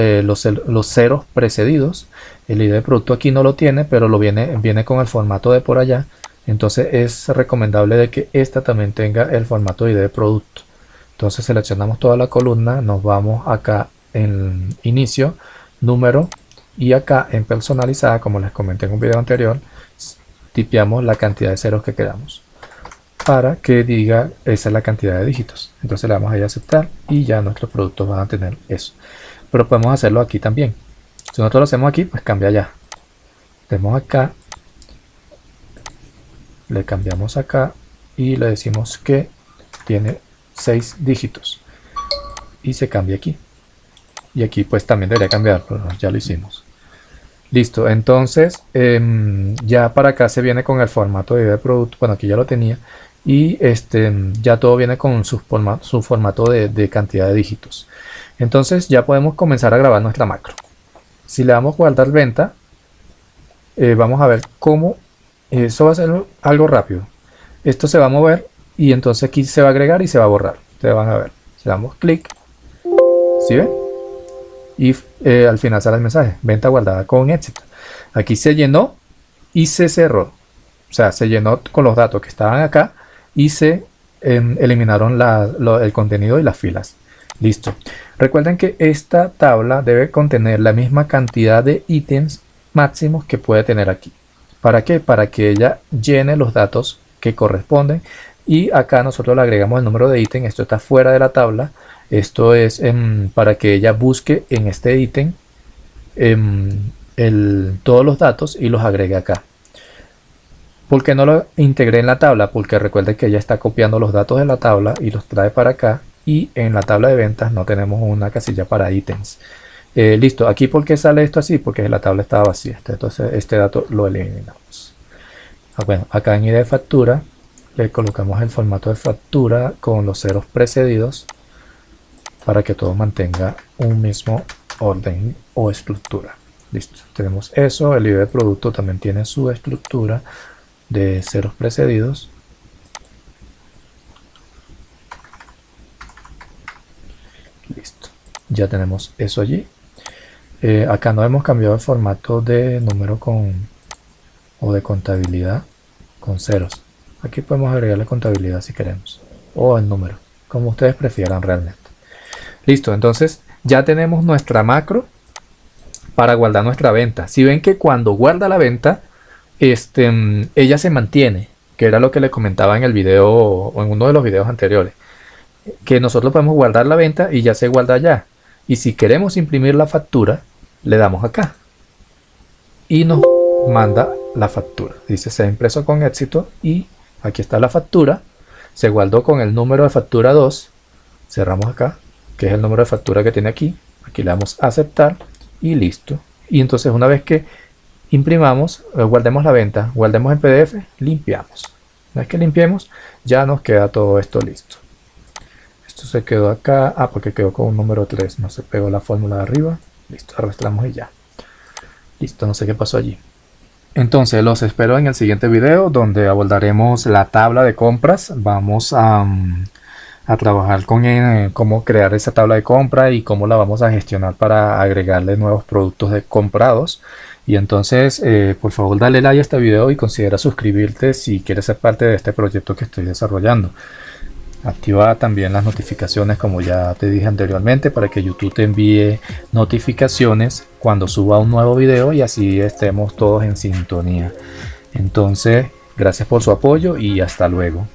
ceros precedidos. El ID de producto aquí no lo tiene, pero viene con el formato de por allá. Entonces es recomendable de que esta también tenga el formato de ID de producto. Entonces seleccionamos toda la columna, nos vamos acá en inicio, número, y acá en personalizada, como les comenté en un video anterior, tipeamos la cantidad de ceros que queramos para que diga esa es la cantidad de dígitos. Entonces le damos ahí a aceptar y ya nuestros productos van a tener eso. Pero podemos hacerlo aquí también. Si nosotros lo hacemos aquí, pues cambia ya. Demos acá, le cambiamos acá y le decimos que tiene 6 dígitos y se cambia aquí. Y aquí pues también debería cambiar, pero ya lo hicimos. Listo, entonces ya para acá se viene con el formato de producto. Bueno, aquí ya lo tenía. Y ya todo viene con su formato de cantidad de dígitos. Entonces ya podemos comenzar a grabar nuestra macro. Si le damos guardar venta, vamos a ver cómo eso va a ser algo rápido. Esto se va a mover y entonces aquí se va a agregar y se va a borrar. Ustedes van a ver. Si damos clic, ¿sí ven? Y al final sale el mensaje, venta guardada con éxito. Aquí se llenó y se cerró. O sea, se llenó con los datos que estaban acá y se eliminaron el contenido y las filas. Listo. Recuerden que esta tabla debe contener la misma cantidad de ítems máximos que puede tener aquí. ¿Para qué? Para que ella llene los datos que corresponden. Y acá nosotros le agregamos el número de ítem. Esto está fuera de la tabla. Esto es para que ella busque en este ítem todos los datos y los agregue acá. ¿Por qué no lo integré en la tabla? Porque recuerden que ella está copiando los datos de la tabla y los trae para acá. Y en la tabla de ventas no tenemos una casilla para ítems. Listo, aquí ¿por qué sale esto así? Porque la tabla estaba vacía. Entonces este dato lo eliminamos. Bueno, acá en ID de factura le colocamos el formato de factura con los ceros precedidos para que todo mantenga un mismo orden o estructura. Listo, tenemos eso. El ID de producto también tiene su estructura de ceros precedidos. Listo, ya tenemos eso allí. Acá no hemos cambiado el formato de número o de contabilidad con ceros. Aquí podemos agregarle contabilidad si queremos, o el número, como ustedes prefieran realmente. Listo, entonces ya tenemos nuestra macro para guardar nuestra venta. Si ven que cuando guarda la venta, ella se mantiene, que era lo que les comentaba en el video o en uno de los videos anteriores, que nosotros podemos guardar la venta y ya se guarda allá. Y si queremos imprimir la factura, le damos acá y nos manda la factura. Dice se ha impreso con éxito y aquí está la factura. Se guardó con el número de factura 2. Cerramos acá, que es el número de factura que tiene aquí. Aquí le damos a aceptar y listo. Y entonces una vez que imprimamos, guardemos la venta, guardemos en PDF, limpiamos. Una vez que limpiemos, ya nos queda todo esto listo. Esto se quedó acá, porque quedó con un número 3, no se pegó la fórmula de arriba. Listo, arrastramos y ya. Listo, no sé qué pasó allí. Entonces los espero en el siguiente video donde abordaremos la tabla de compras. Vamos a trabajar con cómo crear esa tabla de compra y cómo la vamos a gestionar para agregarle nuevos productos comprados. Y entonces por favor dale like a este video y considera suscribirte si quieres ser parte de este proyecto que estoy desarrollando. Activa también las notificaciones como ya te dije anteriormente para que YouTube te envíe notificaciones cuando suba un nuevo video y así estemos todos en sintonía. Entonces, gracias por su apoyo y hasta luego.